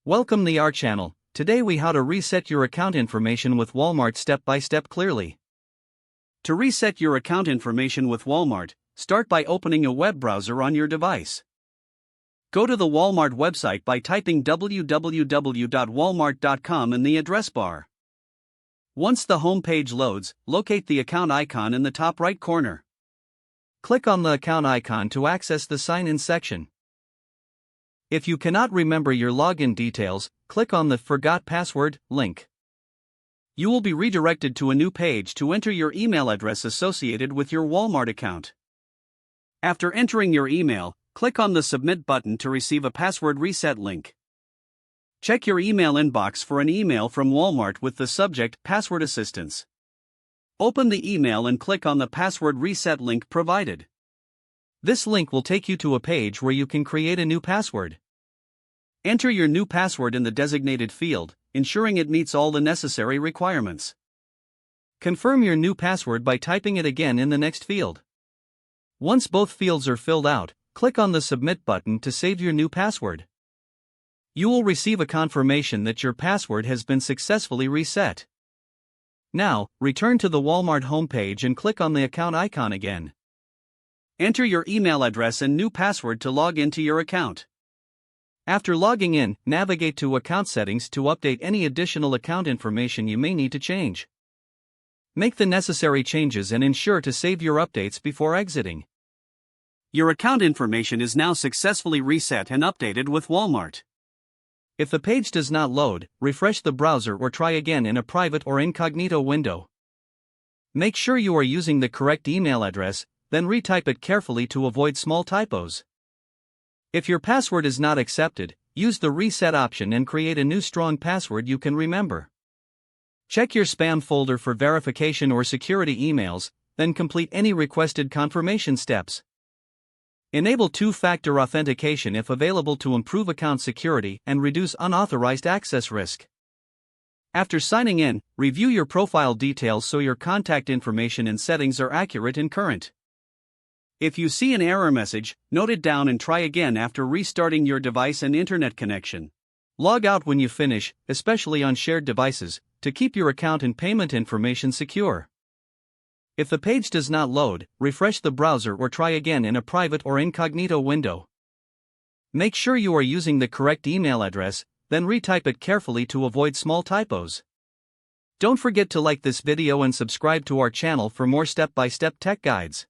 Welcome to our channel. Today we how to reset your account information with Walmart step by step clearly. To reset your account information with Walmart, start by opening a web browser on your device. Go to the Walmart website by typing www.walmart.com in the address bar. Once the home page loads, locate the account icon in the top right corner. Click on the account icon to access the sign-in section. If you cannot remember your login details, click on the Forgot Password link. You will be redirected to a new page to enter your email address associated with your Walmart account. After entering your email, click on the Submit button to receive a password reset link. Check your email inbox for an email from Walmart with the subject Password Assistance. Open the email and click on the password reset link provided. This link will take you to a page where you can create a new password. Enter your new password in the designated field, ensuring it meets all the necessary requirements. Confirm your new password by typing it again in the next field. Once both fields are filled out, click on the Submit button to save your new password. You will receive a confirmation that your password has been successfully reset. Now, return to the Walmart homepage and click on the account icon again. Enter your email address and new password to log into your account. After logging in, navigate to Account Settings to update any additional account information you may need to change. Make the necessary changes and ensure to save your updates before exiting. Your account information is now successfully reset and updated with Walmart. If the page does not load, refresh the browser or try again in a private or incognito window. Make sure you are using the correct email address, then retype it carefully to avoid small typos. If your password is not accepted, use the reset option and create a new strong password you can remember. Check your spam folder for verification or security emails, then complete any requested confirmation steps. Enable two-factor authentication if available to improve account security and reduce unauthorized access risk. After signing in, review your profile details so your contact information and settings are accurate and current. If you see an error message, note it down and try again after restarting your device and internet connection. Log out when you finish, especially on shared devices, to keep your account and payment information secure. If the page does not load, refresh the browser or try again in a private or incognito window. Make sure you are using the correct email address, then retype it carefully to avoid small typos. Don't forget to like this video and subscribe to our channel for more step-by-step tech guides.